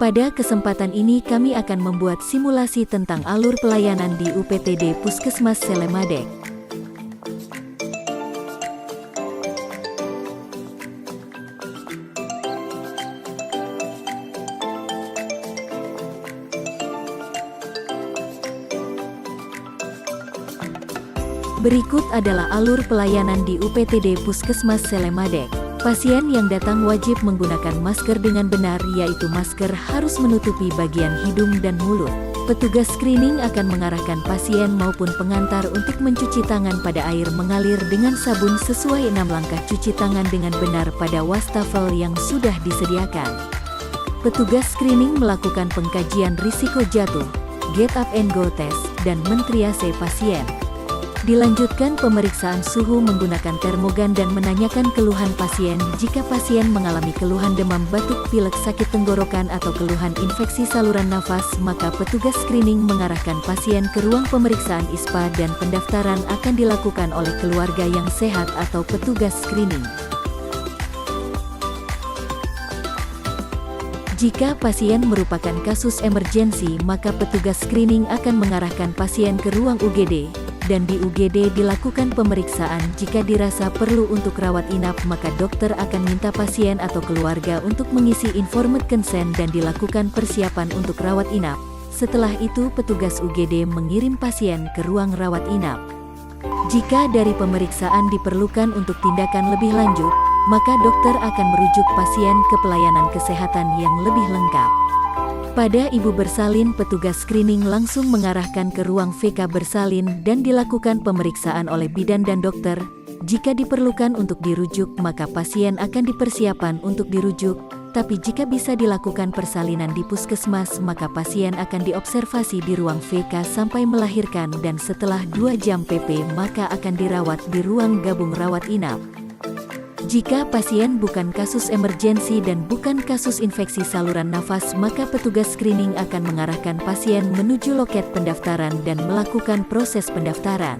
Pada kesempatan ini kami akan membuat simulasi tentang alur pelayanan di UPTD Puskesmas Selemadeg. Berikut adalah alur pelayanan di UPTD Puskesmas Selemadeg. Pasien yang datang wajib menggunakan masker dengan benar, yaitu masker harus menutupi bagian hidung dan mulut. Petugas screening akan mengarahkan pasien maupun pengantar untuk mencuci tangan pada air mengalir dengan sabun sesuai 6 langkah cuci tangan dengan benar pada wastafel yang sudah disediakan. Petugas screening melakukan pengkajian risiko jatuh, get up and go test, dan mentriase pasien. Dilanjutkan pemeriksaan suhu menggunakan termogan dan menanyakan keluhan pasien. Jika pasien mengalami keluhan demam, batuk, pilek, sakit tenggorokan, atau keluhan infeksi saluran nafas, maka petugas screening mengarahkan pasien ke ruang pemeriksaan ISPA dan pendaftaran akan dilakukan oleh keluarga yang sehat atau petugas screening. Jika pasien merupakan kasus emergensi, maka petugas screening akan mengarahkan pasien ke ruang UGD. Dan di UGD dilakukan pemeriksaan. Jika dirasa perlu untuk rawat inap, maka dokter akan minta pasien atau keluarga untuk mengisi informed consent dan dilakukan persiapan untuk rawat inap. Setelah itu petugas UGD mengirim pasien ke ruang rawat inap. Jika dari pemeriksaan diperlukan untuk tindakan lebih lanjut, maka dokter akan merujuk pasien ke pelayanan kesehatan yang lebih lengkap. Pada ibu bersalin, petugas screening langsung mengarahkan ke ruang VK bersalin dan dilakukan pemeriksaan oleh bidan dan dokter. Jika diperlukan untuk dirujuk, maka pasien akan dipersiapkan untuk dirujuk. Tapi jika bisa dilakukan persalinan di puskesmas, maka pasien akan diobservasi di ruang VK sampai melahirkan, dan setelah 2 jam PP maka akan dirawat di ruang gabung rawat inap. Jika pasien bukan kasus emergensi dan bukan kasus infeksi saluran nafas, maka petugas screening akan mengarahkan pasien menuju loket pendaftaran dan melakukan proses pendaftaran.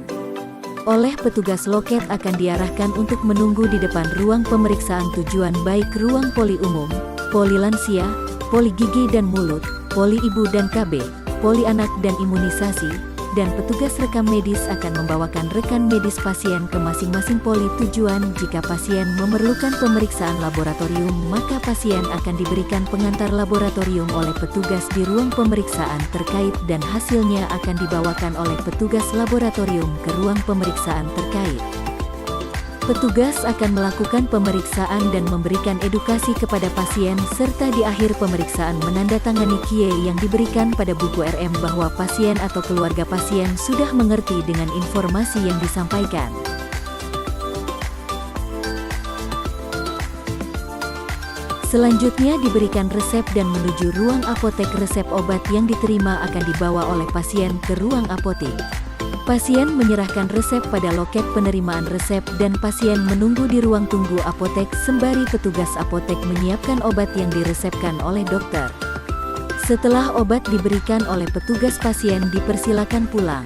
Oleh petugas loket akan diarahkan untuk menunggu di depan ruang pemeriksaan tujuan, baik ruang poli umum, poli lansia, poli gigi dan mulut, poli ibu dan KB, poli anak dan imunisasi, dan petugas rekam medis akan membawakan rekan medis pasien ke masing-masing poli tujuan. Jika pasien memerlukan pemeriksaan laboratorium, maka pasien akan diberikan pengantar laboratorium oleh petugas di ruang pemeriksaan terkait dan hasilnya akan dibawakan oleh petugas laboratorium ke ruang pemeriksaan terkait. Petugas akan melakukan pemeriksaan dan memberikan edukasi kepada pasien, serta di akhir pemeriksaan menandatangani KIE yang diberikan pada buku RM bahwa pasien atau keluarga pasien sudah mengerti dengan informasi yang disampaikan. Selanjutnya diberikan resep dan menuju ruang apotek. Resep obat yang diterima akan dibawa oleh pasien ke ruang apotek. Pasien menyerahkan resep pada loket penerimaan resep dan pasien menunggu di ruang tunggu apotek sembari petugas apotek menyiapkan obat yang diresepkan oleh dokter. Setelah obat diberikan oleh petugas, pasien dipersilakan pulang.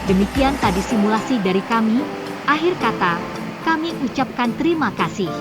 Demikian tadi simulasi dari kami. Akhir kata, kami ucapkan terima kasih.